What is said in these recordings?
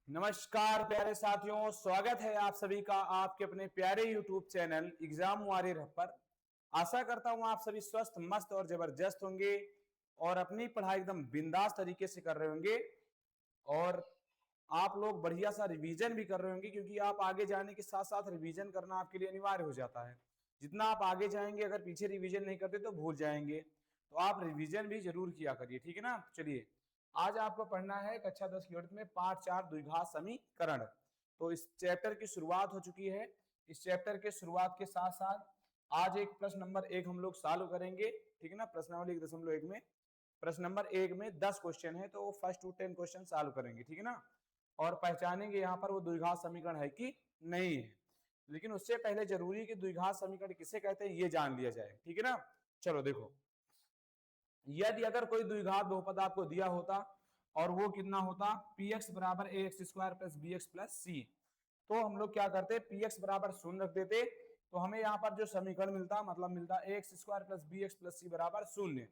नमस्कार प्यारे साथियों, स्वागत है आप सभी का आपके अपने प्यारे YouTube चैनल एग्जाम वॉरियर पर। आशा करता हूं आप सभी स्वस्थ, मस्त और जबरदस्त होंगे और अपनी पढ़ाई एकदम बिंदास तरीके से कर रहे होंगे और आप लोग बढ़िया सा रिवीजन भी कर रहे होंगे, क्योंकि आप आगे जाने के साथ साथ रिवीजन करना आपके लिए अनिवार्य हो जाता है। जितना आप आगे जाएंगे, अगर पीछे रिवीजन नहीं करते तो भूल जाएंगे, तो आप रिवीजन भी जरूर किया करिए, ठीक है ना। चलिए, आज आपको पढ़ना है कक्षा 10 की गणित में पार्ट 4 द्विघात समीकरण। तो इस चैप्टर की शुरुआत हो चुकी है। इस चैप्टर के शुरुआत के साथ साथ आज एक प्रश्न नंबर 1 हम लोग सॉल्व करेंगे, ठीक है ना। प्रश्नावली 1.1 में प्रश्न नंबर 1 में 10 क्वेश्चन है, तो फर्स्ट टू 10 क्वेश्चन सॉल्व करेंगे, ठीक है ना। और पहचानेंगे यहाँ पर वो द्विघात समीकरण है कि नहीं है। लेकिन उससे पहले जरूरी है कि द्विघात समीकरण किसे कहते हैं ये जान लिया जाए, ठीक है ना। चलो देखो, यदि अगर कोई द्विघात बहुपद आपको दिया होता और वो कितना होता, px बराबर ax square plus bx plus c, तो हम लोग क्या करते, px बराबर 0 रख देते, तो हमें यहाँ पर जो समीकरण मिलता, मतलब मिलता ax square plus bx plus c बराबर 0।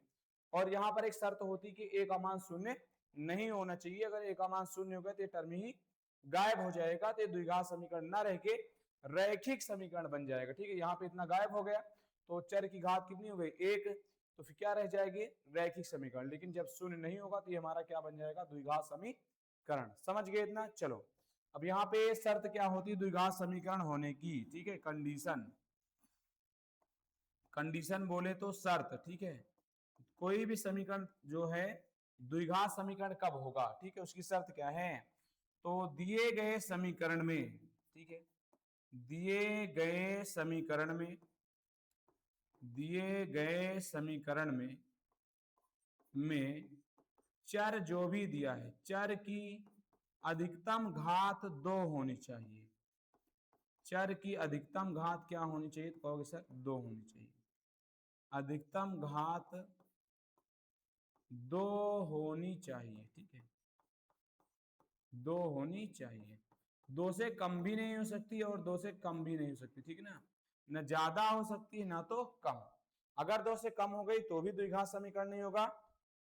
और यहाँ पर एक शर्त होती कि a का मान 0 नहीं होना चाहिए। अगर a का मान 0 हो गया तो टर्म ही गायब हो जाएगा, तो द्विघात समीकरण न रह के रैखिक समीकरण बन जाएगा, ठीक है। यहाँ पे इतना गायब हो गया, तो चर की घात कितनी हो गई 1, तो फिर क्या रह जाएगी, रैखिक समीकरण। लेकिन जब 0 नहीं होगा तो ये हमारा क्या बन जाएगा, द्विघात समीकरण। समझ गए इतना। चलो, अब यहाँ पे शर्त क्या होती है द्विघात समीकरण होने की, ठीक है, कंडीशन। कंडीशन बोले तो शर्त, ठीक है। कोई भी समीकरण जो है द्विघात समीकरण कब होगा, ठीक है, उसकी शर्त क्या है। तो दिए गए समीकरण में, ठीक है, दिए गए समीकरण में, दिए गए समीकरण में चर जो भी दिया है, चर की अधिकतम घात 2 होनी चाहिए। चर की अधिकतम घात क्या होनी चाहिए, तो कहोगे सर 2 होनी चाहिए। अधिकतम घात 2 होनी चाहिए, ठीक है, 2 होनी चाहिए। 2 से कम भी नहीं हो सकती और 2 से कम भी नहीं हो सकती, ठीक है ना। न ज्यादा हो सकती है ना तो कम। अगर 2 से कम हो गई तो भी द्विघात समीकरण नहीं होगा,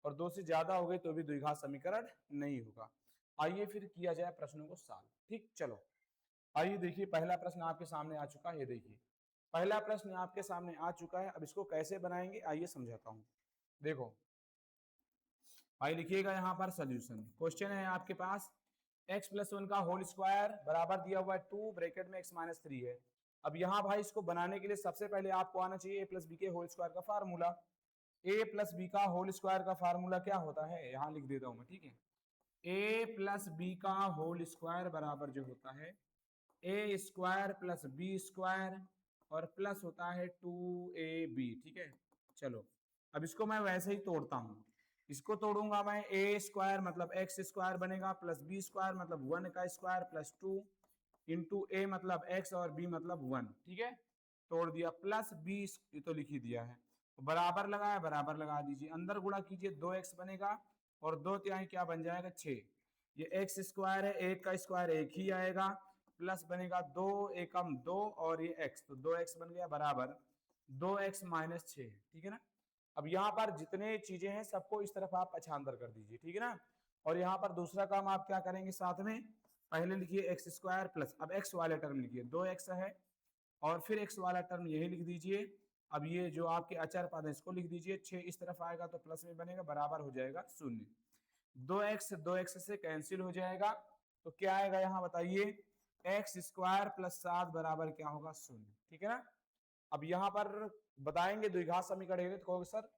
और 2 से ज्यादा हो गई तो भी द्विघात समीकरण नहीं होगा। आइए फिर किया जाए प्रश्नों को सॉल्व, ठीक। चलो आइए देखिए, पहला प्रश्न आपके सामने आ चुका है। ये देखिए, पहला प्रश्न आपके सामने आ चुका है। अब इसको कैसे बनाएंगे आइए समझाता हूं। देखो, आइए लिखिएगा यहाँ पर सोल्यूशन। क्वेश्चन है आपके पास x प्लस 1 का होल स्क्वायर बराबर दिया हुआ है 2, ब्रैकेट में x माइनस 3 है। अब यहाँ भाई इसको बनाने के लिए सबसे पहले आपको आना चाहिए a प्लस बी के होल स्क्वायर का फार्मूला। a प्लस बी का होल स्क्वायर का फार्मूला क्या होता है, यहाँ लिख देता हूं मैं, ठीक है। a प्लस बी का होल स्क्वायर बराबर जो होता है ए स्क्वायर प्लस बी स्क्वायर और प्लस होता है 2ab, ठीक है। चलो, अब इसको मैं वैसे ही तोड़ता हूं। इसको तोड़ूंगा मैं, ए स्क्वायर मतलब एक्स स्क्वायर बनेगा, प्लस बी स्क्वायर मतलब 1 का स्क्वायर प्लस 2 इंटू ए मतलब एक्स और बी मतलब 1, ठीक है। तोड़ दिया, प्लस बी तो लिख ही दिया है, बराबर लगाया, बराबर लगा दीजिए, अंदर गुणा कीजिए 2x बनेगा और 2 क्या बन जाएगा 6। ये एक्स स्क्वायर है, एक का स्क्वायर एक ही आएगा, प्लस बनेगा 2 एकम 2 और ये x, तो 2x बन गया बराबर 2x माइनस 6, ठीक है ना। अब यहाँ पर जितने चीजें हैं सबको इस तरफ आप पक्षांतर कर दीजिए, ठीक है ना। और यहाँ पर दूसरा काम आप क्या करेंगे साथ में, पहले लिखिए एक्स स्क्वायर प्लस, अब एक्स वाले टर्म लिखिए 2x है और फिर एक्स वाला टर्म यही लिख दीजिए। अब ये जो आपके अचर पद है इसको लिख दीजिए, 6 इस तरफ आएगा तो प्लस में बनेगा, बराबर हो जाएगा 0। 2x से कैंसिल हो जाएगा, तो क्या आएगा यहाँ बताइए, एक्स स्क्वायर प्लस 7 बराबर क्या होगा 0, ठीक है ना। अब यहाँ पर बताएंगे द्विघात समीकरण है, तो कहोगे सर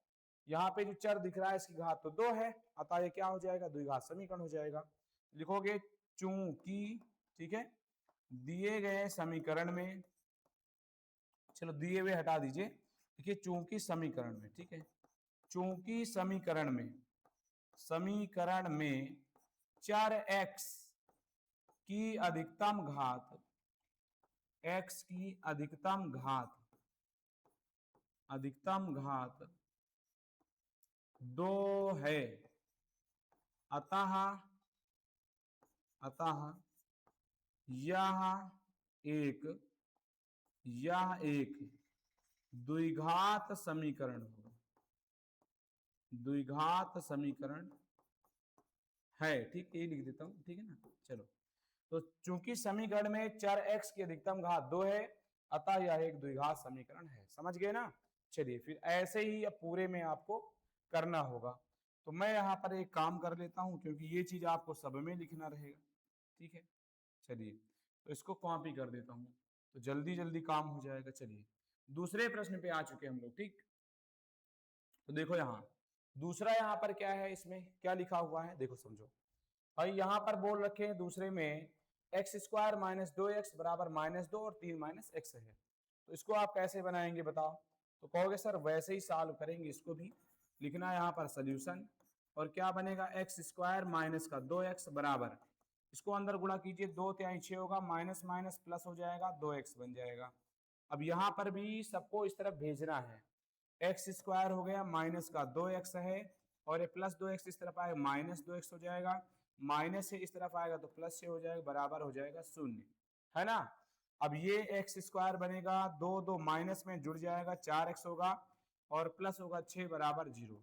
यहाँ पे जो चर दिख रहा है इसकी घात तो 2 है, अतः ये क्या हो जाएगा, द्विघात समीकरण हो जाएगा। लिखोगे चूंकि, ठीक है, दिए गए समीकरण में, चलो दिए हुए हटा दीजिए, देखिए चूंकि समीकरण में, ठीक है, चूंकि समीकरण में चर x की अधिकतम घात, x की अधिकतम घात 2 है, अतः यह एक द्विघात समीकरण होगा, द्विघात समीकरण है, ठीक, ये लिख देता हूं, ठीक है ना। चलो, तो चूंकि समीकरण में चर x की अधिकतम घात 2 है, अतः यह एक द्विघात समीकरण है। समझ गए ना। चलिए फिर ऐसे ही अब पूरे में आपको करना होगा। तो मैं यहाँ पर एक काम कर लेता हूँ, क्योंकि ये चीज आपको सब में लिखना रहेगा, ठीक है। चलिए तो इसको कॉपी कर देता हूँ, तो जल्दी जल्दी काम हो जाएगा। चलिए दूसरे प्रश्न पे आ चुके हम लोग, ठीक। तो देखो यहाँ दूसरा, यहाँ पर क्या है, इसमें क्या लिखा हुआ है, देखो समझो भाई। यहाँ पर बोल रखे हैं दूसरे में एक्स स्क्वायर माइनस 2x बराबर -2 और 3 माइनस एक्स है। तो इसको आप कैसे बनाएंगे बताओ। तो कहोगे सर वैसे ही सॉल्व करेंगे, इसको भी लिखना है यहाँ पर सोल्यूशन। और क्या बनेगा, एक्स स्क्वायर माइनस का 2x बराबर, इसको अंदर गुणा कीजिए, 2 तिहाई 6 होगा, माइनस माइनस प्लस हो जाएगा, 2x बन जाएगा। अब यहाँ पर भी सबको इस तरफ भेजना है, एक्स स्क्वायर हो गया माइनस का 2x है, और ये प्लस 2x इस तरफ आएगा माइनस 2x हो जाएगा, माइनस से इस तरफ आएगा तो प्लस से हो जाएगा, बराबर हो जाएगा 0, है ना। अब ये एक्स स्क्वायर बनेगा, 2 माइनस में जुड़ जाएगा, 4x होगा, और प्लस होगा 6 बराबर 0।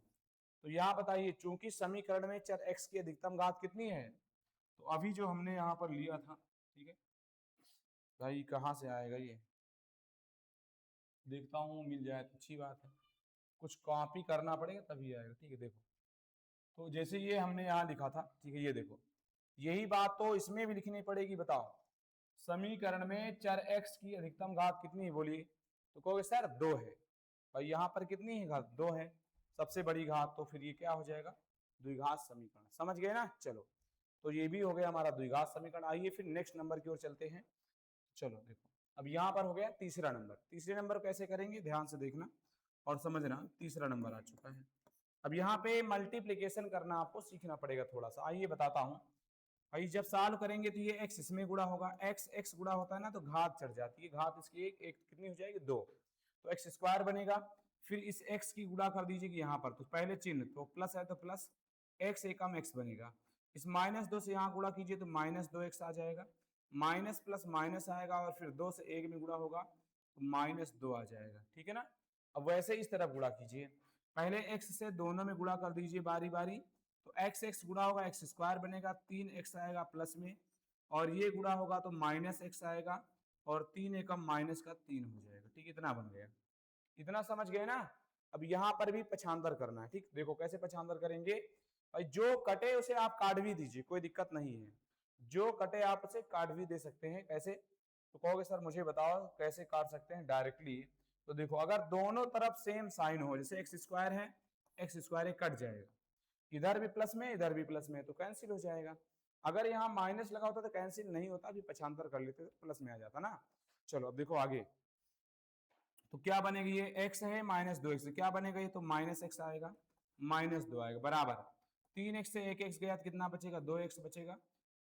तो यहाँ बताइए, चूंकि समीकरण में चर x की अधिकतम घात कितनी है, तो अभी जो हमने यहाँ पर लिया था, ठीक है भाई, कहाँ से आएगा ये, देखता हूँ मिल जाए तो अच्छी बात है, कुछ कॉपी करना पड़ेगा तभी आएगा, ठीक है। देखो तो जैसे ये हमने यहाँ लिखा था, ठीक है, ये देखो यही बात तो इसमें भी लिखनी पड़ेगी। बताओ समीकरण में चर x की अधिकतम घात कितनी है, बोलिए। तो कहोगे सर 2 है, और यहाँ पर कितनी है घात, 2 है, सबसे बड़ी घात, तो फिर ये क्या हो जाएगा, द्विघात समीकरण। समझ गए ना। चलो तो ये भी हो गया हमारा द्विघात समीकरण। आइए फिर नेक्स्ट नंबर की ओर चलते हैं। चलो देखो अब यहाँ पर हो गया तीसरा नंबर। तीसरे नंबर कैसे करेंगे, ध्यान से देखना और समझना। तीसरा नंबर आ चुका है। अब यहाँ पे मल्टीप्लीकेशन करना आपको सीखना पड़ेगा थोड़ा सा। आइए बताता हूँ भाई, जब सॉल्व करेंगे तो ये x इसमें गुणा होगा, x x गुणा होता है ना तो घात चढ़ जाती है, घात इसकी एक कितनी हो जाएगी, 2, तो x स्क्वायर बनेगा। फिर इस x की गुणा कर दीजिए यहाँ पर, तो पहले चिन्ह तो प्लस है तो प्लस, x एकम x बनेगा। इस -2 से यहाँ गुणा कीजिए तो -2x आ जाएगा, माइनस प्लस माइनस आएगा, और फिर 2 से 1 में गुणा होगा तो -2 आ जाएगा, ठीक है ना। अब वैसे इस तरफ गुणा कीजिए, पहले x से दोनों में गुणा कर दीजिए बारी बारी, तो x x गुणा होगा, x स्क्वायर बनेगा, 3x आएगा प्लस में, और ये गुणा होगा तो -x आएगा, और 3 एकम माइनस का 3 हो जाएगा, ठीक, इतना बन गया। इतना समझ गए ना। अब यहाँ पर भी पक्षांतर करना है, ठीक। देखो कैसे पक्षांतर करेंगे भाई, जो कटे उसे आप काट भी दीजिए, कोई दिक्कत नहीं है, जो कटे आप उसे काट भी दे सकते हैं। कैसे, तो कहोगे सर मुझे बताओ कैसे काट सकते हैं डायरेक्टली। तो देखो अगर दोनों तरफ सेम साइन हो, जैसे एक्स स्क्वायर है, एक्स स्क्वायर कट जाएगा, इधर भी प्लस में इधर भी प्लस में, तो कैंसिल हो जाएगा। अगर यहाँ माइनस लगा होता तो कैंसिल नहीं होता, अभी पक्षांतर कर लेते तो प्लस में आ जाता ना। चलो अब देखो आगे, तो क्या बनेगा, ये x है -2x, क्या बनेगा ये, तो -x आएगा, -2 आएगा, बराबर 3x से 1x गया तो कितना बचेगा, 2x बचेगा,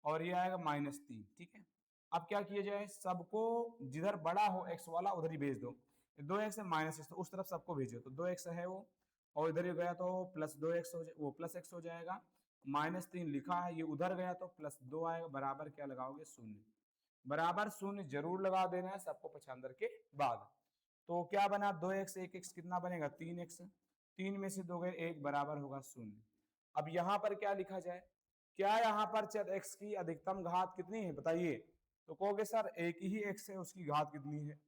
और ये आएगा -3, ठीक है। अब क्या किया जाए, सबको जिधर बड़ा हो x वाला उधर ही भेज दो, 2x है -x तो उस तरफ सबको भेजो, तो 2x है वो, और इधर ही गया तो +2x हो वो +x हो जाएगा, -3 लिखा है, ये उधर गया तो +2 आएगा, बराबर क्या लगाओगे, 0, बराबर 0 जरूर लगा देना है सबको पक्षांतर के बाद। तो क्या बना, 2x 1x कितना बनेगा, 3x, 3 में से 2 गए 1, बराबर होगा 0। अब यहाँ पर क्या लिखा जाए, क्या यहाँ पर चर x की अधिकतम घात कितनी है बताइए। तो कहोगे सर एक ही x है, उसकी घात कितनी है,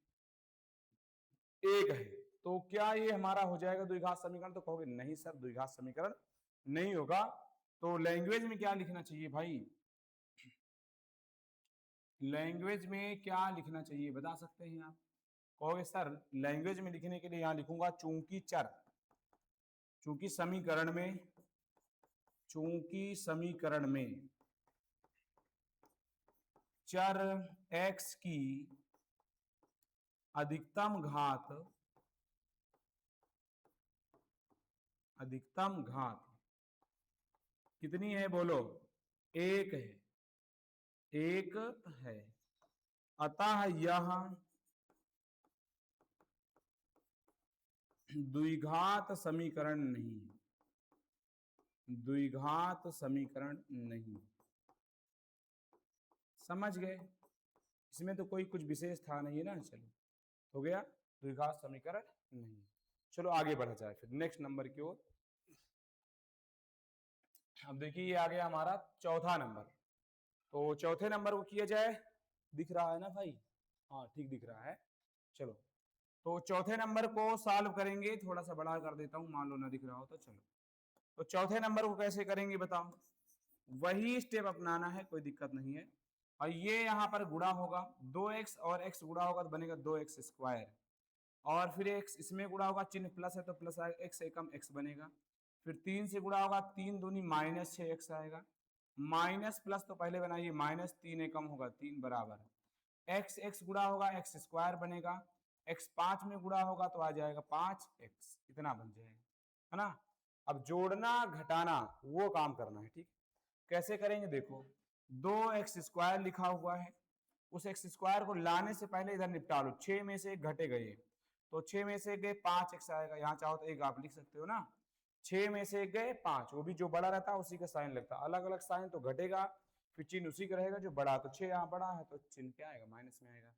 1 है, तो क्या ये हमारा हो जाएगा द्विघात समीकरण। तो कहोगे नहीं सर द्विघात समीकरण नहीं होगा। तो लैंग्वेज में क्या लिखना चाहिए भाई, लैंग्वेज में क्या लिखना चाहिए बता सकते हैं आप। कहोगे सर लैंग्वेज में लिखने के लिए यहां लिखूंगा, चूंकि चर, चूंकि समीकरण में, चूंकि समीकरण में चर x की अधिकतम घात, अधिकतम घात कितनी है बोलो, 1 है, 1 है, अतः यह द्विघात समीकरण नहीं, द्विघात समीकरण नहीं। समझ गए, इसमें तो कोई कुछ विशेष था नहीं है ना। चलो हो गया, द्विघात समीकरण नहीं। चलो आगे बढ़ा जाए फिर नेक्स्ट नंबर की ओर। अब देखिए ये आ गया हमारा चौथा नंबर। तो चौथे नंबर को किया जाए, दिख रहा है ना भाई? हाँ ठीक दिख रहा है। चलो तो चौथे नंबर को सॉल्व करेंगे, थोड़ा सा बड़ा कर देता हूँ, मान लो ना दिख रहा हो तो। चलो तो चौथे नंबर को कैसे करेंगे बताओ? वही स्टेप अपनाना है, कोई दिक्कत नहीं है। और ये यहाँ पर गुणा होगा, 2x और x गुणा होगा तो बनेगा 2x स्क्वायर, और फिर x इसमें गुणा होगा, चिन्ह प्लस है तो प्लस आएगा, x एकम x बनेगा। फिर 3 से गुणा होगा, 3 दूनी -6x आएगा, माइनस प्लस तो पहले बनाइए, -3 एकम होगा 3 बराबर, x गुणा होगा x स्क्वायर बनेगा, x 5 में गुणा होगा तो आ जाएगा 5x, इतना बन जाएगा, है ना? अब जोड़ना घटाना वो काम करना है, ठीक? कैसे करेंगे देखो, 2x स्क्वायर लिखा हुआ है, उस एक्स स्क्वायर को लाने से पहले इधर निपटा लो, 6 में से एक घटेगा ये, तो 6 में से गए 5x आएगा, यहाँ चाहो तो एक आप लिख सकते हो ना, 6 में से गए 5, वो भी जो बड़ा रहता है उसी का साइन लगता है, अलग अलग साइन तो घटेगा, फिर चिन्ह उसी का रहेगा जो बड़ा, तो 6 यहाँ बड़ा है तो चिन्ह क्या आएगा, माइनस में आएगा।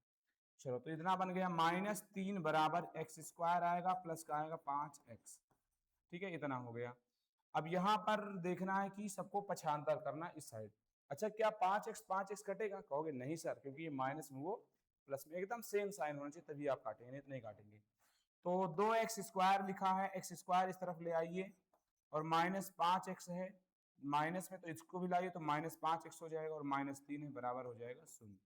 चलो तो इतना बन गया, -3 बराबर एक्स स्क्वायर आएगा प्लस का आएगा 5x, ठीक है, इतना हो गया। अब यहाँ पर देखना है कि सबको पक्षांतर करना इस साइड। अच्छा क्या 5x कटेगा? कहोगे नहीं सर, क्योंकि ये माइनस में वो प्लस में, एकदम सेम साइन होना चाहिए तभी आप काटेंगे, नहीं तो नहीं काटेंगे। तो 2x स्क्वायर लिखा है, x स्क्वायर इस तरफ ले आइए, और -5x है, माइनस में तो इसको भी लाइए तो -5x हो जाएगा, और -3 है बराबर हो जाएगा 0।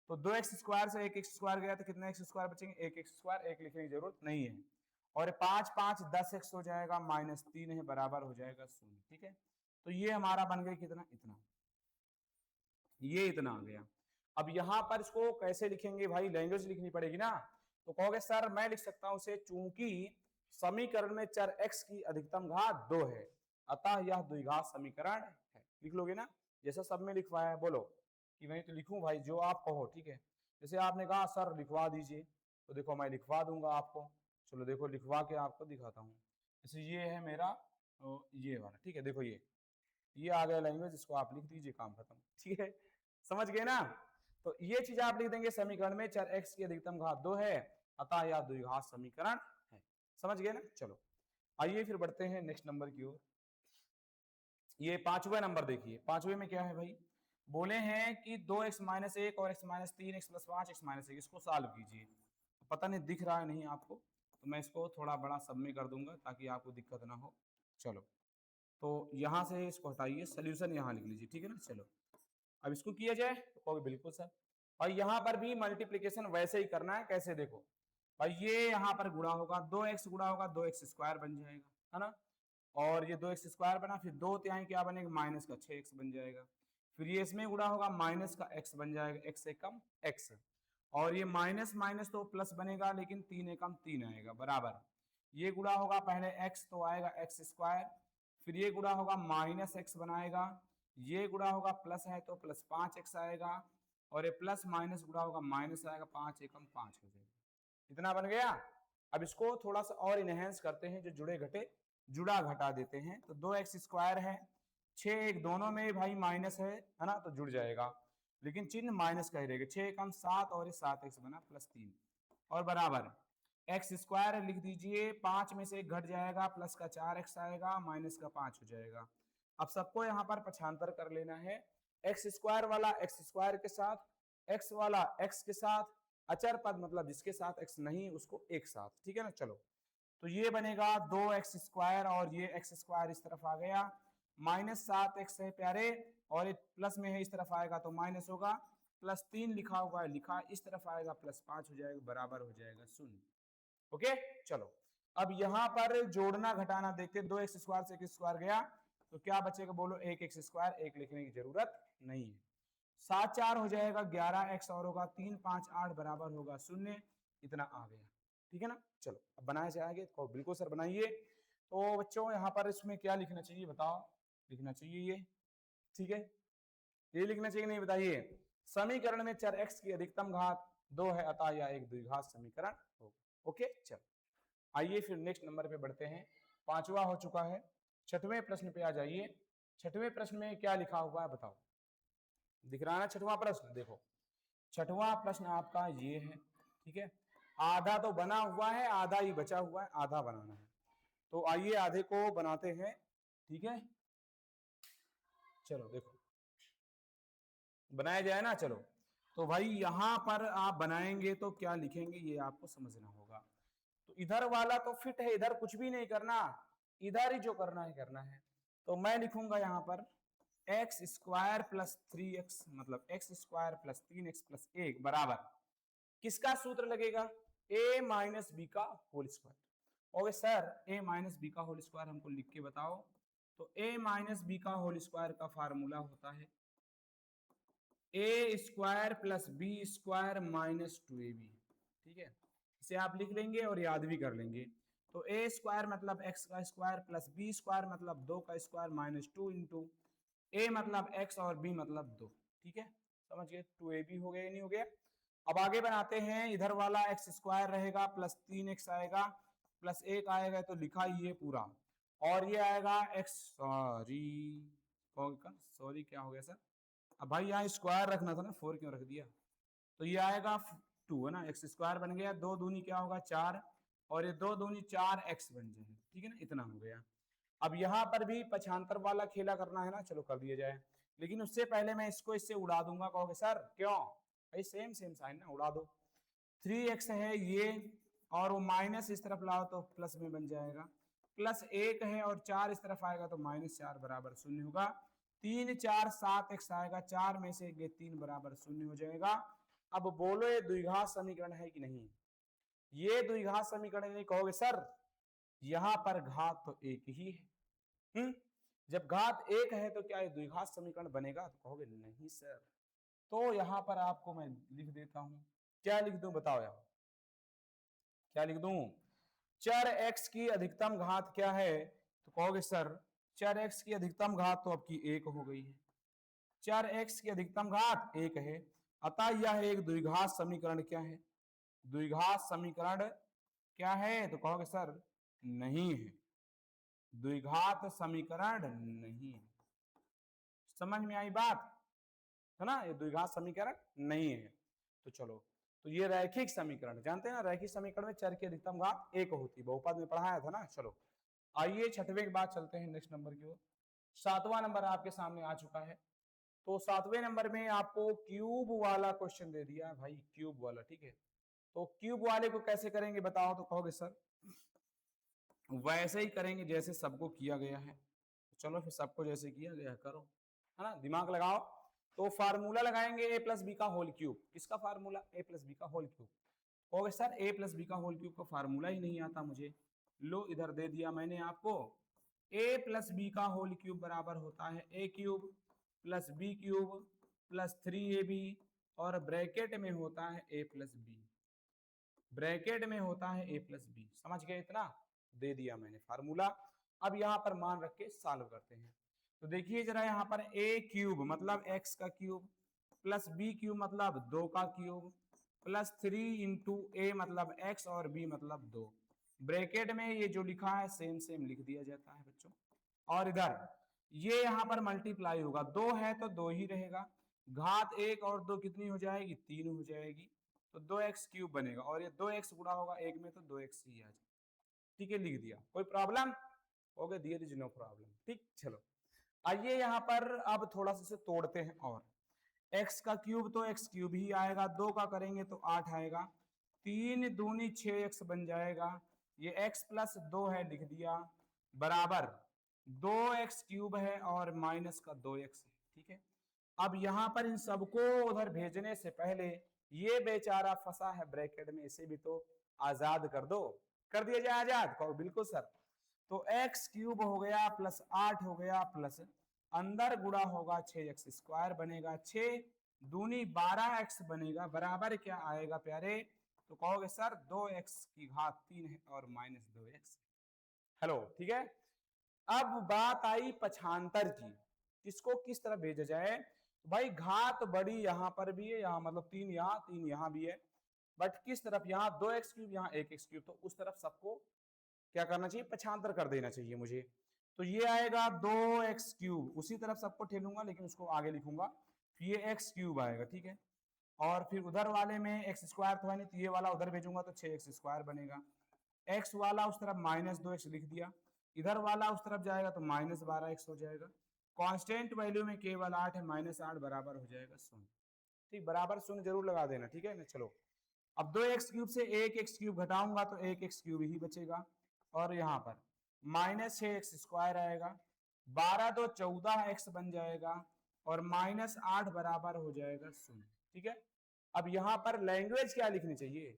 तो 2x स्क्वायर से 1x स्क्वायर गया तो कितने x स्क्वायर बचेंगे? 1x स्क्वायर, एक लिखने की जरूरत नहीं है, और 5 5 10x हो जाएगा, -3 है बराबर हो जाएगा 0, ठीक है। तो ये हमारा बन गया कितना, इतना, ये इतना आ गया। अब यहाँ पर इसको कैसे लिखेंगे भाई? लैंग्वेज लिखनी पड़ेगी ना, तो कहोगे सर मैं लिख सकता हूं इसे, चूंकि समीकरण में चर x की अधिकतम घात 2 है अतः यह द्विघात समीकरण है, लिख लोगे ना, जैसा सब में लिखवाया है, बोलो कि वही तो लिखूं भाई, जो आप कहो, ठीक है। जैसे आपने कहा सर लिखवा दीजिए, तो देखो मैं लिखवा दूंगा आपको, चलो देखो लिखवा के आपको दिखाता हूँ। जैसे ये है मेरा ये वाला, ठीक है, देखो ये आ गया लैंग्वेज, इसको आप लिख दीजिए, काम खत्म, ठीक है, समझ गए ना? तो ये चीज आप लिख देंगे, समीकरण में चर x की अधिकतम घात 2 है अतः यह द्विघात समीकरण है, समझ गए ना? चलो आइए फिर बढ़ते हैं नेक्स्ट नंबर की ओर। ये 5वां नंबर देखिए, 5वें में क्या है भाई? बोले हैं कि 2x - 1 और x - 3 x + 5 x - 1, इसको सॉल्व कीजिए। पता नहीं दिख रहा है नहीं आपको, तो मैं इसको थोड़ा बड़ा सब में कर दूंगा ताकि आपको दिक्कत ना हो। चलो तो यहाँ से इसको हटाइए, सोल्यूशन यहाँ लिख लीजिए, ठीक है ना? चलो अब इसको किया जाए तो कहोगे बिल्कुल सर। और यहाँ पर भी मल्टीप्लीकेशन वैसे ही करना है, कैसे देखो भाई, ये यहाँ पर गुणा होगा, 2x गुणा होगा 2x स्क्वायर बन जाएगा, है ना? और ये 2x स्क्वायर बना, फिर 2 तिहाई क्या बनेगा, माइनस का 6x बन जाएगा, फिर ये इसमें गुणा होगा, माइनस का x बन जाएगा, x एकम x, और ये माइनस माइनस तो प्लस बनेगा, लेकिन 3 एकम 3 आएगा बराबर, ये गुणा होगा पहले x तो आएगा x स्क्वायर, फिर ये गुणा होगा -x बनाएगा, ये गुणा होगा प्लस है तो +5x आएगा, और ये प्लस माइनस गुणा होगा माइनस आएगा, 5 एकम 5 हो जाएगा, इतना बन गया। अब इसको थोड़ा सा और इनहेंस करते हैं, जो जुड़े घटे जुड़ा घटा देते हैं, तो 2x स्क्वायर है, 6 एक दोनों में भाई माइनस है ना, तो जुड़ जाएगा, लेकिन चिन्ह माइनस का ही रहेगा, 6 एकम 7 और ये 7x बना +3, और बराबर एक्स स्क्वायर लिख दीजिए, 5 में से एक घट जाएगा, प्लस का 4x आएगा, माइनस का 5 हो जाएगा। अब सबको यहाँ पर पक्षांतर कर लेना है, एक्स स्क्वायर वाला एक्स स्क्वायर के साथ, एक्स वाला एक्स के साथ, अचर पद मतलब जिसके साथ एक्स नहीं उसको एक साथ, ठीक है ना? चलो तो ये बनेगा 2x स्क्वायर, और ये x स्क्वायर इस तरफ आ गया, -7x है प्यारे, और ये प्लस में है इस तरफ आएगा तो माइनस होगा, +3 लिखा हुआ है लिखा, इस तरफ आएगा +5 हो जाएगा, बराबर हो जाएगा 0। ओके चलो अब यहाँ पर जोड़ना घटाना देखते हैं, 2x स्क्वायर से x स्क्वायर गया तो क्या बचेगा बोलो, 1x स्क्वायर, एक लिखने की जरूरत नहीं है, 7 4 हो जाएगा, 11x और होगा 3 5 8 बराबर होगा 0, इतना आ गया, ठीक है ना? चलो अब बनाए जाएंगे तो बिल्कुल सर बनाइए। तो बच्चों यहाँ पर इसमें क्या लिखना चाहिए बताओ, लिखना चाहिए ये, ठीक है, ये लिखना चाहिए नहीं बताइए, समीकरण में चर x की अधिकतम घात 2 है अतः यह एक द्विघात समीकरण होगा। ओके चलो आइए फिर नेक्स्ट नंबर पे बढ़ते हैं, 5वां हो चुका है, 6वें प्रश्न पे आ जाइए। 6वें प्रश्न में क्या लिखा हुआ है बताओ, दिख रहा है ना 6वां प्रश्न? देखो 6वां प्रश्न आपका ये है, ठीक है, आधा तो बना हुआ है, आधा ही बचा हुआ है, आधा बनाना है, तो आइए आधे को बनाते हैं, ठीक है। चलो देखो बनाया जाए ना। चलो तो भाई यहाँ पर आप बनाएंगे तो क्या लिखेंगे ये आपको समझना होगा। तो इधर वाला तो फिट है, इधर कुछ भी नहीं करना, इधर ही जो करना है करना है। तो मैं लिखूंगा यहाँ पर एक्स स्क्वायर प्लस 3x मतलब x square plus 3x plus 1 बराबर किसका सूत्र लगेगा, a माइनस बी का whole square. Okay sir a minus B का होल स्क्वायर हमको लिख के बताओ। तो a माइनस बी का होल स्क्वायर का फार्मूला होता है a square plus B square minus 2ab। ठीक है, इसे आप लिख लेंगे और याद भी कर लेंगे। तो a स्क्वायर मतलब x का स्क्वायर प्लस b स्क्वायर मतलब 2 का स्क्वायर माइनस 2 इंटू a मतलब x और b मतलब 2। ठीक है, समझ गए, 2ab हो गया, नहीं हो गया। अब आगे बनाते हैं, इधर वाला एक्स स्क्वायर रहेगा प्लस 3x आएगा प्लस 1 आएगा, तो लिखा ये पूरा, और ये आएगा एक्स सॉरी क्या हो गया सर, अब भाई यहाँ स्क्वायर रखना था ना, 4 क्यों रख दिया। तो ये आएगा 2 है ना, एक्स स्क्वायर बन गया, 2 दूनी क्या होगा 4, और ये 2 दूनी 4 एक्स बन जाएगा। ठीक है ना, इतना हो गया। अब यहाँ पर भी पक्षांतर वाला खेला करना है ना, चलो कर दिया जाए, लेकिन उससे पहले मैं इसको इससे उड़ा दूंगा। कहोगे सर क्यों, भाई सेम सेम साइन ना, उड़ा दो। 3x है ये, और वो माइनस इस तरफ लाओ तो प्लस में बन जाएगा, प्लस 1 है और 4 इस तरफ आएगा तो माइनस 4 बराबर 0 होगा। 3 4 7x आएगा, 4 में से 3 बराबर 0 हो जाएगा। अब बोलो ये द्विघात समीकरण है कि नहीं, ये द्विघात समीकरण नहीं। कहोगे सर यहाँ पर घात तो एक ही है, जब घात एक है तो क्या ये द्विघात समीकरण बनेगा, तो कहोगे नहीं सर। तो यहाँ पर आपको मैं लिख देता हूं, क्या लिख दूं बताओ यार, क्या लिख दूं, चर x की अधिकतम घात क्या है, तो कहोगे सर चर x की अधिकतम घात तो आपकी 1 हो गई है, चर x की अधिकतम घात 1 है, अतः यह एक द्विघात समीकरण क्या है, द्विघात समीकरण क्या है, तो कहोगे सर नहीं है, द्विघात समीकरण नहीं है। समझ में आई बात है ना, ये द्विघात समीकरण नहीं है। तो चलो, तो ये रैखिक समीकरण जानते हैं ना, रैखिक समीकरण में चर की अधिकतम घात 1 होती है, बहुपद में पढ़ाया था ना। चलो आइए छठवें के बाद चलते हैं नेक्स्ट नंबर की ओर। 7वां नंबर आपके सामने आ चुका है। तो 7वें नंबर में आपको क्यूब वाला क्वेश्चन दे दिया भाई, क्यूब वाला। ठीक है, तो क्यूब वाले को कैसे करेंगे बताओ, तो कहोगे सर वैसे ही करेंगे जैसे सबको किया गया है। चलो फिर सबको जैसे किया गया करो, है ना, दिमाग लगाओ। तो फार्मूला लगाएंगे a प्लस बी का होल क्यूब, किसका फार्मूला, a प्लस बी का होल क्यूब। कहोगे सर a प्लस बी का होल क्यूब का फार्मूला ही नहीं आता मुझे, लो इधर दे दिया मैंने आपको, a प्लस बी का होल क्यूब बराबर होता है a cube plus B cube plus 3ab, और ब्रैकेट में होता है a प्लस बी, ब्रैकेट में होता है a प्लस बी। समझ गए, इतना दे दिया मैंने फार्मूला। अब यहाँ पर मान रख के सॉल्व करते हैं। तो देखिए जरा, यहाँ पर a क्यूब मतलब x का क्यूब प्लस b क्यूब मतलब 2 का क्यूब प्लस 3 इंटू a मतलब x और b मतलब 2, ब्रैकेट में ये जो लिखा है सेम सेम लिख दिया जाता है बच्चों। और इधर ये यहाँ पर मल्टीप्लाई होगा, 2 है तो 2 ही रहेगा, घात 1 और 2 कितनी हो जाएगी, 3 हो जाएगी, तो 2x क्यूब बनेगा, और ये 2x गुणा होगा 1 में तो 2x ही आ जाएगा। ठीक है, लिख दिया, कोई प्रॉब्लम हो गया, दियर इज नो प्रॉब्लम। ठीक, चलो आइए यहाँ पर अब थोड़ा सा तोड़ते हैं, और x का क्यूब तो x क्यूब ही आएगा, 2 का करेंगे तो 8 आएगा, 3 दूनी 6x बन जाएगा, ये x प्लस 2 है लिख दिया, बराबर 2x क्यूब है और माइनस का 2x है। ठीक है, अब यहाँ पर इन सबको उधर भेजने से पहले ये बेचारा फंसा है ब्रैकेट में, इसे भी तो आजाद कर दो, कर दिया जाए आजाद, कहो बिल्कुल सर। तो x क्यूब हो गया प्लस 8 हो गया प्लस अंदर गुणा होगा 6x स्क्वायर बनेगा, 6 दूनी 12x बनेगा, बराबर क्या आएगा प्यारे, तो कहोगे सर 2x की घात 3 है और माइनस 2x। हेलो, ठीक है। अब बात आई पक्षांतर की, किसको किस तरह भेजा जाए, तो भाई घात बड़ी यहाँ पर भी है, यहाँ मतलब 3 यहाँ भी है, बट किस तरफ, यहाँ 2x क्यूब यहाँ 1x क्यूब, तो उस तरफ सबको क्या करना चाहिए, पक्षांतर कर देना चाहिए मुझे। तो ये आएगा 2x क्यूब, उसी तरफ सबको ठेलूंगा लेकिन उसको आगे लिखूंगा, ये x क्यूब आएगा। ठीक है, और फिर उधर वाले में x स्क्वायर तो है नहीं, तो ये वाला उधर भेजूंगा तो 6x स्क्वायर बनेगा, x वाला उस तरफ माइनस 2x लिख दिया, इधर वाला उस तरफ जाएगा तो माइनस 12x हो जाएगा, कांस्टेंट वैल्यू में केवल 8 है, -8 बराबर हो जाएगा 0। ठीक, बराबर 0 जरूर लगा देना, ठीक है ना। चलो अब 2x³ से 1x³ घटाऊंगा तो 1x³ ही बचेगा, और यहाँ पर -6x² आएगा, 12 तो 14x बन जाएगा, और -8 बराबर हो जाएगा 0। ठीक है, अब यहाँ पर लैंग्वेज क्या लिखनी चाहिए,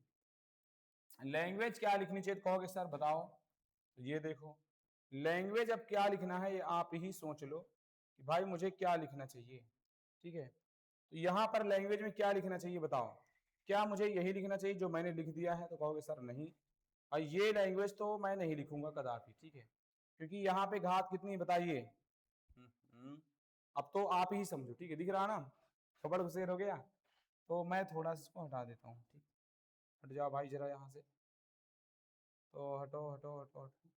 लैंग्वेज क्या लिखनी चाहिए तो कहोगे सर बताओ। ये देखो लैंग्वेज अब क्या लिखना है ये आप ही सोच लो कि भाई मुझे क्या लिखना चाहिए। ठीक है, तो यहाँ पर लैंग्वेज में क्या लिखना चाहिए बताओ, क्या मुझे यही लिखना चाहिए जो मैंने लिख दिया है तो कहोगे सर नहीं, और ये लैंग्वेज तो मैं नहीं लिखूंगा कदापि। ठीक है, क्योंकि यहाँ पे घात कितनी बताइए, अब तो आप ही समझो। ठीक है, दिख रहा ना खबर घुसेर हो गया, तो मैं थोड़ा सा इसको हटा देता हूँ। ठीक, हट जाओ भाई जरा यहाँ से, तो हटो हटो हटो हटो।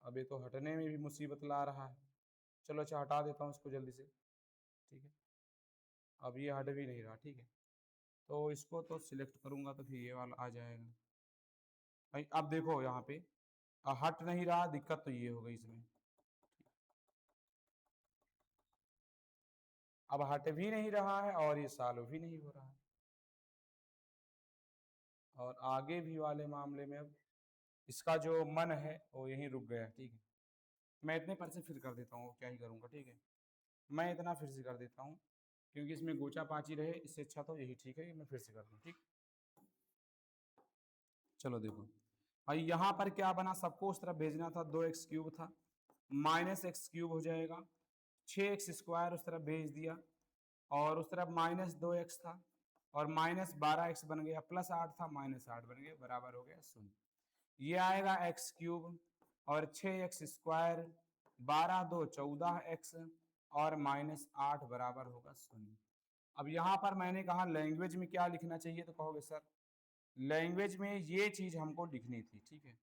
अब ये तो हटने में भी मुसीबत ला रहा है। चलो अच्छा हटा देता हूँ इसको जल्दी से। ठीक है, अब ये हट भी नहीं रहा। ठीक है, तो इसको तो सिलेक्ट करूंगा तो फिर ये वाला आ जाएगा भाई। अब देखो यहाँ पे हट नहीं रहा, दिक्कत तो ये हो गई इसमें। अब हट भी नहीं रहा है और ये सॉल्व भी नहीं हो रहा है, और आगे भी वाले मामले में अब इसका जो मन है वो यहीं रुक गया। ठीक है, मैं इतने पर से फिर कर देता हूँ, क्या ही करूँगा। ठीक है, मैं इतना फिर से कर देता हूँ क्योंकि इसमें गोचा पाची रहे, इससे अच्छा तो यही ठीक है कि मैं फिर से कर दूँ। ठीक, चलो देखो भाई यहाँ पर क्या बना, सबको उस तरफ भेजना था, 2x³ था, -x³ हो जाएगा, 6x² उस तरफ भेज दिया, और उस तरफ -2x था, और -12x बन गया, +8 था, -8 बन गया, बराबर हो गया 0। ये आएगा x³, और 6x², 12 2 14x, और -8 बराबर होगा 0। अब यहाँ पर मैंने कहा लैंग्वेज में क्या लिखना चाहिए तो कहोगे सर लैंग्वेज में ये चीज हमको लिखनी थी। ठीक है,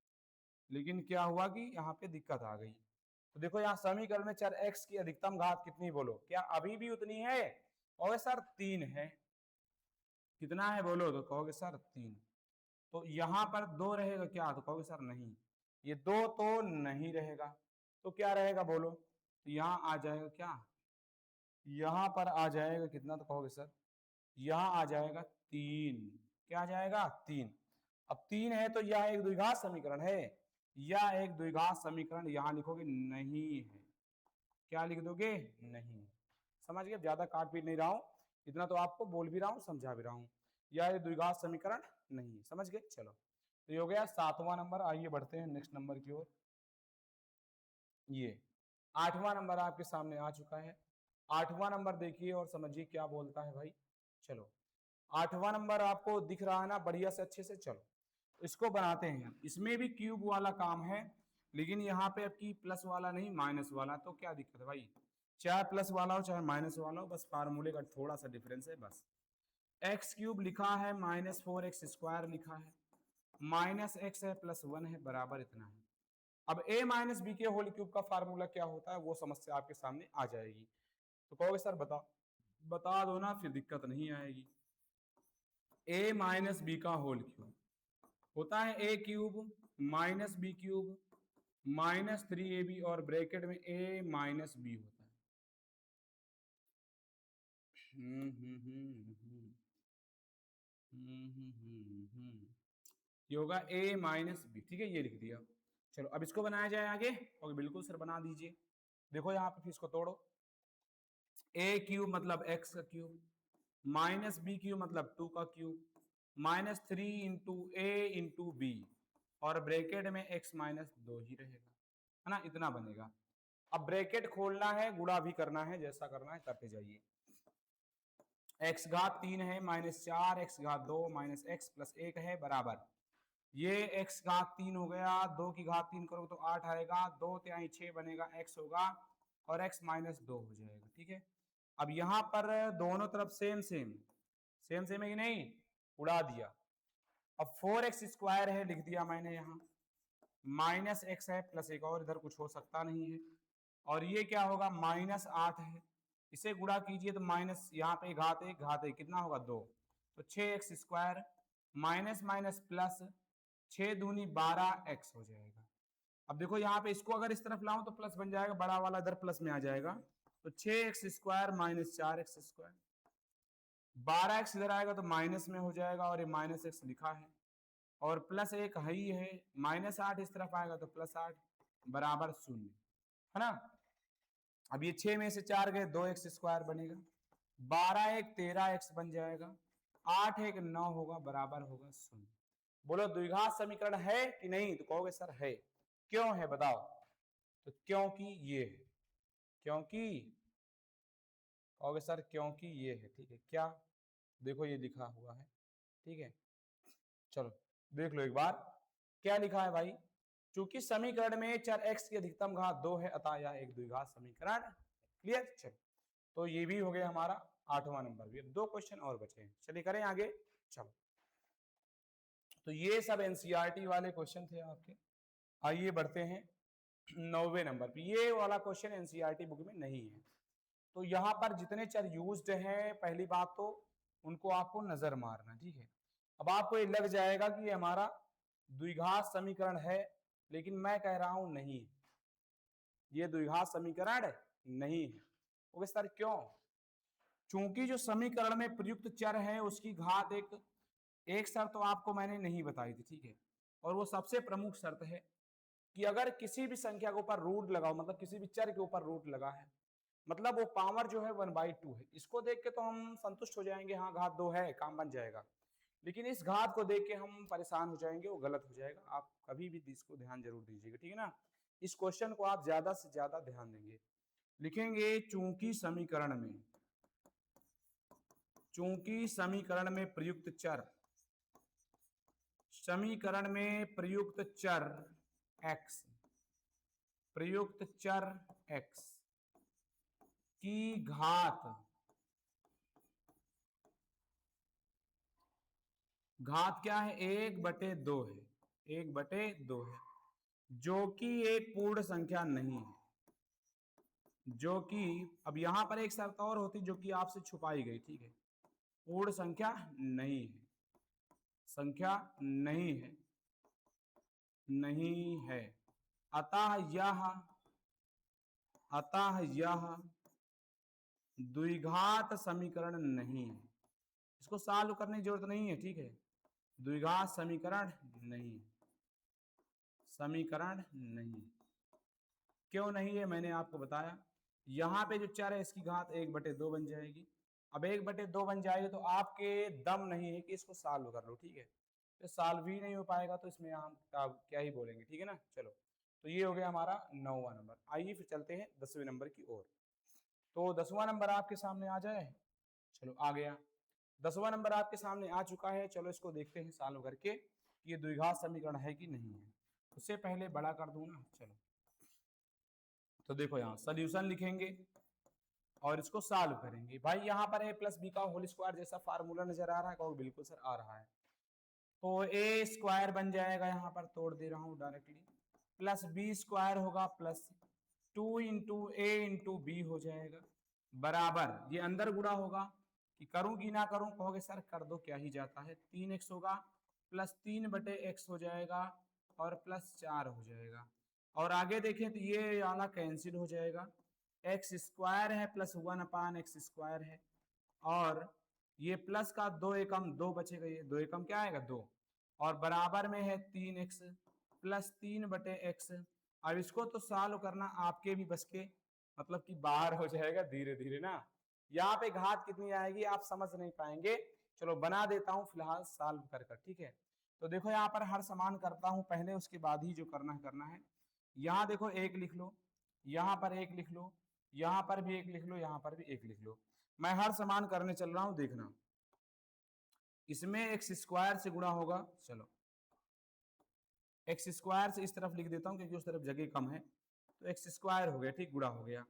लेकिन क्या हुआ कि यहाँ पे दिक्कत आ गई। तो देखो यहाँ समीकरण में चर x की अधिकतम घात कितनी, बोलो क्या अभी भी उतनी है, और सर 3 है। कितना है बोलो तो कहोगे सर 3। तो यहाँ पर 2 रहेगा क्या तो कहोगे सर नहीं, ये 2 तो नहीं रहेगा, तो क्या रहेगा बोलो, तो यहाँ आ जाएगा क्या, यहाँ पर आ जाएगा कितना तो कहोगे सर, यहाँ आ जाएगा 3। क्या आ जाएगा 3। अब 3 है तो यह एक द्विघात समीकरण है, या एक द्विघात समीकरण यहाँ लिखोगे नहीं है, क्या लिख दोगे नहीं। समझ गए, ज्यादा काट पीट नहीं रहा हूं, इतना तो आपको बोल भी रहा हूं समझा भी रहा हूं, या ये द्विघात समीकरण नहीं है। समझ गए, चलो तो ये हो गया 7वां नंबर। आइए बढ़ते हैं नेक्स्ट नंबर की ओर। ये 8वां नंबर आपके सामने आ चुका है। 8वां नंबर देखिए और समझिए क्या बोलता है भाई। चलो 8वां नंबर आपको दिख रहा है ना बढ़िया से अच्छे से, चलो इसको बनाते हैं। इसमें भी क्यूब वाला काम है, लेकिन यहाँ पे आपकी प्लस वाला नहीं माइनस वाला, तो क्या दिक्कत है भाई, चाहे प्लस वाला हो चाहे माइनस वाला हो, बस फार्मूले का थोड़ा सा डिफरेंस है बस। x³ लिखा है, -4x² लिखा है, -x है, +1 है, बराबर इतना है। अब a - b के होल क्यूब का फार्मूला क्या होता है वो समस्या आपके सामने आ जाएगी, तो कहोगे सर बता दो ना, फिर दिक्कत नहीं आएगी। a - b का होल क्यूब होता है a³ -b³ -3ab, और ब्रैकेट में a - b होता है। ये होगा a - b। ठीक है, ये लिख दिया। चलो अब इसको बनाया जाए आगे, और बिल्कुल सर बना दीजिए। देखो यहाँ पे फिर इसको तोड़ो, a³ मतलब x का क्यूब, -b³ मतलब 2 का cube, -3 into a into b, और ब्रैकेट में x - 2 ही रहेगा, है ना, इतना बनेगा। अब ब्रैकेट खोलना है, गुणा भी करना है, जैसा करना है करते जाइए। x घात 3 है, -4 x घात 2 -x + 1 है, बराबर ये x घात 3 हो गया, 2 की घात 3 करो तो 8 आएगा, 2 तिहाई 6 बनेगा, x होगा, और x - 2 हो जाएगा। ठीक है, अब यहाँ पर दोनों तरफ सेम सेम है कि नहीं, उड़ा दिया। अब 4x² है, लिख दिया मैंने यहाँ, -x है, +1 और इधर कुछ हो सकता नहीं है, और ये क्या होगा -8 है, इसे गुणा कीजिए तो माइनस यहाँ पे घात 1 कितना होगा 2, तो 6x² माइनस माइनस प्लस 6 दूनी 12x हो जाएगा। अब देखो यहाँ पे इसको अगर इस तरफ लाऊं तो प्लस बन जाएगा, बड़ा वाला इधर प्लस में आ जाएगा, तो 6x² माइनस 4x², 12x इधर आएगा तो माइनस में हो जाएगा और ये -x लिखा है, और प्लस एक है ही है, -8 इस तरफ आएगा तो +8 बराबर 0, है ना। अब ये 6 में से 4 गए, 2x² बनेगा, 12 एक 13x बन जाएगा, 8 एक 9 होगा, बराबर होगा 0। बोलो द्विघात समीकरण है कि नहीं, तो कहोगे सर है। क्यों है बताओ, तो क्योंकि ये है, क्योंकि कहोगे सर क्योंकि ये है, ठीक है। क्या, देखो ये लिखा हुआ है, ठीक है। चलो देख लो एक बार क्या लिखा है भाई, चूंकि समीकरण में चर x की अधिकतम घात 2 है अतः यह एक द्विघात समीकरण। क्लियर, चलो तो ये भी हो गया हमारा 8वां नंबर भी। अब 2 क्वेश्चन और बचे हैं, चलिए करें आगे। चलो तो ये सब एनसीईआरटी वाले क्वेश्चन थे आपके। आइए बढ़ते हैं 9वें नंबर पे। ये वाला क्वेश्चन एनसीईआरटी बुक में नहीं है, तो यहाँ पर जितने चर यूज्ड हैं, पहली बात तो उनको आपको नजर मारना, ठीक है। अब आपको ये लग जाएगा कि ये हमारा द्विघात समीकरण है, लेकिन मैं कह रहा हूं नहीं, ये द्विघात समीकरण नहीं है। ओके सर क्यों, चूंकि जो समीकरण में प्रयुक्त चर है उसकी घात एक शर्त तो आपको मैंने नहीं बताई थी, ठीक है। और वो सबसे प्रमुख शर्त है कि अगर किसी भी संख्या के ऊपर रूट लगाओ, मतलब किसी भी चर के ऊपर रूट लगा है, मतलब वो पावर जो है 1/2 है। इसको देख के तो हम संतुष्ट हो जाएंगे, हाँ घात 2 है, काम बन जाएगा। लेकिन इस घात को देख के हम परेशान हो जाएंगे, वो गलत हो जाएगा। आप कभी भी इसको ध्यान जरूर दीजिएगा, ठीक है ना। इस क्वेश्चन को आप ज्यादा से ज्यादा ध्यान देंगे। लिखेंगे चूंकि समीकरण में प्रयुक्त चर, समीकरण में प्रयुक्त चर x, प्रयुक्त चर x की घात क्या है, 1/2 है, 1/2 है, जो कि एक पूर्ण संख्या नहीं है, जो कि अब यहां पर एक शर्त और होती जो कि आपसे छुपाई गई, ठीक है। पूर्ण संख्या नहीं है, संख्या नहीं है, नहीं है, अतः यह द्विघात समीकरण नहीं है। इसको सॉल्व करने की जरूरत नहीं है, ठीक है। द्विघात समीकरण नहीं, समीकरण नहीं। क्यों नहीं है मैंने आपको बताया, यहाँ पे जो चर है इसकी घात 1/2 बन जाएगी। अब 1/2 बन जाएगी तो आपके दम नहीं है कि इसको सॉल्व कर लो, ठीक है। तो सॉल्व ही नहीं हो पाएगा तो इसमें हम क्या ही बोलेंगे, ठीक है ना। चलो तो ये हो गया हमारा 9वां नंबर। आइए फिर चलते हैं 10वें नंबर की ओर। तो 10वां नंबर आपके सामने आ जाए, चलो आ गया। 10वां नंबर आपके सामने आ चुका है, चलो इसको देखते हैं सॉल्व करके कि ये द्विघात समीकरण है कि नहीं है। उससे पहले बड़ा कर दूं ना, चलो तो देखो यहाँ सोल्यूशन लिखेंगे और इसको सॉल्व करेंगे। भाई यहाँ पर a+b का होल स्क्वायर जैसा फार्मूला नजर आ रहा है, कहोगे बिल्कुल सर आ रहा है। तो a² बन जाएगा, यहाँ पर तोड़ दे रहा हूँ डायरेक्टली, +b² होगा, +2 × a × b हो जाएगा, बराबर ये अंदर गुणा होगा कि करूं कि ना करूं, कहोगे सर कर दो क्या ही जाता है। 3x होगा, +3/x हो जाएगा और +4 हो जाएगा। और आगे देखें तो ये वाला कैंसिल हो जाएगा, x² है +1/x² है, और ये प्लस का 2 एकम 2 बचेगा, ये 2 एकम क्या आएगा 2, और बराबर में है 3x +3/x। अब इसको तो सॉल्व करना आपके भी बस के मतलब कि बाहर हो जाएगा धीरे धीरे ना। यहाँ पे घात कितनी आएगी आप समझ नहीं पाएंगे, चलो बना देता हूँ फिलहाल सॉल्व कर कर, ठीक है। तो देखो यहाँ पर हर समान करता हूँ पहले, उसके बाद ही जो करना है। यहाँ देखो 1 लिख लो, यहाँ पर 1 लिख लो, यहाँ पर भी 1 लिख लो, यहाँ पर भी 1 लिख लो। मैं हर समान करने चल रहा हूँ, देखना। इसमें x² से गुणा होगा, चलो x² से इस तरफ लिख देता हूँ क्योंकि उस तरफ जगह कम है, तो x² हो गया, ठीक, गुणा हो गया।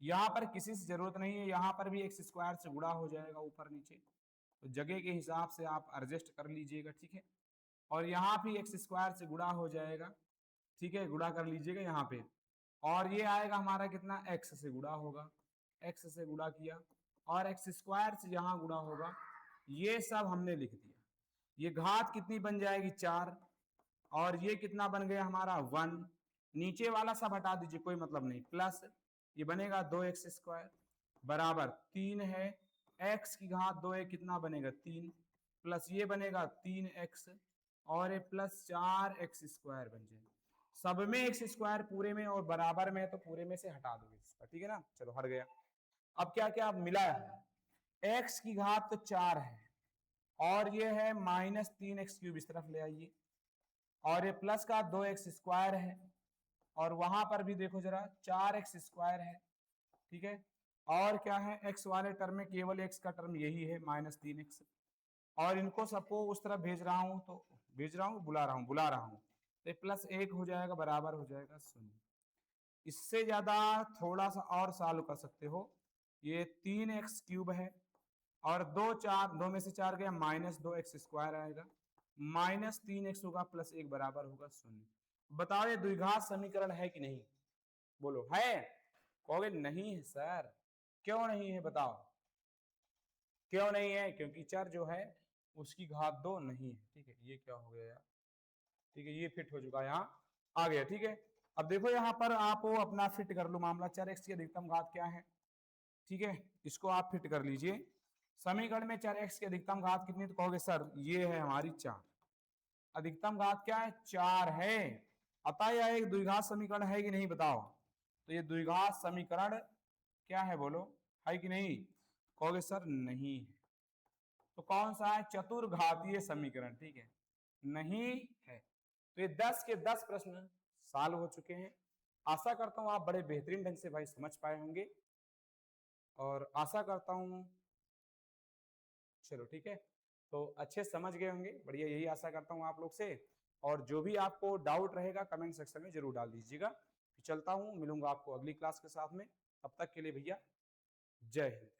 यहाँ पर किसी से जरूरत नहीं है, यहाँ पर भी x² से गुणा हो जाएगा ऊपर नीचे, तो जगह के हिसाब से आप एडजस्ट कर लीजिएगा, ठीक है। और यहाँ भी x² से गुणा हो जाएगा, ठीक है, गुणा कर लीजिएगा यहाँ पे। और ये आएगा हमारा कितना, x से गुणा होगा, x से गुणा किया, और x² से यहाँ गुणा होगा, ये सब हमने लिख दिया। ये घात कितनी बन जाएगी 4, और ये कितना बन गया हमारा 1, नीचे वाला सब हटा दीजिए, कोई मतलब नहीं, प्लस ये बनेगा 2x² बराबर 3 है, x की घात 2 है, कितना बनेगा 3, प्लस ये बनेगा 3x और ये प्लस 4x² बन जाएगा। सब में x² पूरे में और बराबर में, तो पूरे में से हटा दोगे इसका, ठीक है ना। चलो हट गया। अब क्या क्या मिला है, x की घात तो 4 है और ये है -3x³ इस तरफ ले आइए, और ये प्लस का 2x² है और वहां पर भी देखो जरा 4x² है, ठीक है। और क्या है, x वाले टर्म में केवल x का टर्म यही है -3x, और इनको सबको उस तरफ भेज रहा हूं, तो भेज रहा हूं, बुला रहा हूं तो +1 हो जाएगा, बराबर हो जाएगा 0। इससे ज्यादा थोड़ा सा और सॉल्व कर सकते हो, ये 3x³ है और 2 में से 4 गया, -2x² आएगा, -3x होगा, +1 बराबर होगा 0। बताओ ये द्विघात समीकरण है कि नहीं, बोलो है। कहोगे नहीं है सर, क्यों नहीं है बताओ, क्यों नहीं है, क्योंकि चर जो है उसकी घात 2 नहीं है, ठीक है। ये क्या हो गया यार, ठीक है, ये फिट हो चुका है, यहाँ आ गया, ठीक है। अब देखो यहाँ पर आप अपना फिट कर लो मामला, चर x की अधिकतम घात क्या है, ठीक है, इसको आप फिट कर लीजिए। समीकरण में चर x की अधिकतम घात कितनी, तो कहोगे सर ये है हमारी 4, अधिकतम घात क्या है 4 है, अतः यह एक द्विघात समीकरण है कि नहीं बताओ। तो ये द्विघात समीकरण क्या है बोलो, है कि नहीं, कहोगे सर नहीं है। तो कौन सा है, चतुर्घातीय समीकरण, ठीक है, नहीं है। तो ये 10 के 10 प्रश्न सॉल्व हो चुके हैं। आशा करता हूं आप बड़े बेहतरीन ढंग से भाई समझ पाए होंगे, और आशा करता हूं, चलो ठीक है, तो अच्छे समझ गए होंगे, बढ़िया, यही आशा करता हूं आप लोग से। और जो भी आपको डाउट रहेगा कमेंट सेक्शन में जरूर डाल दीजिएगा। चलता हूं, मिलूंगा आपको अगली क्लास के साथ में, तब तक के लिए भैया जय हिंद।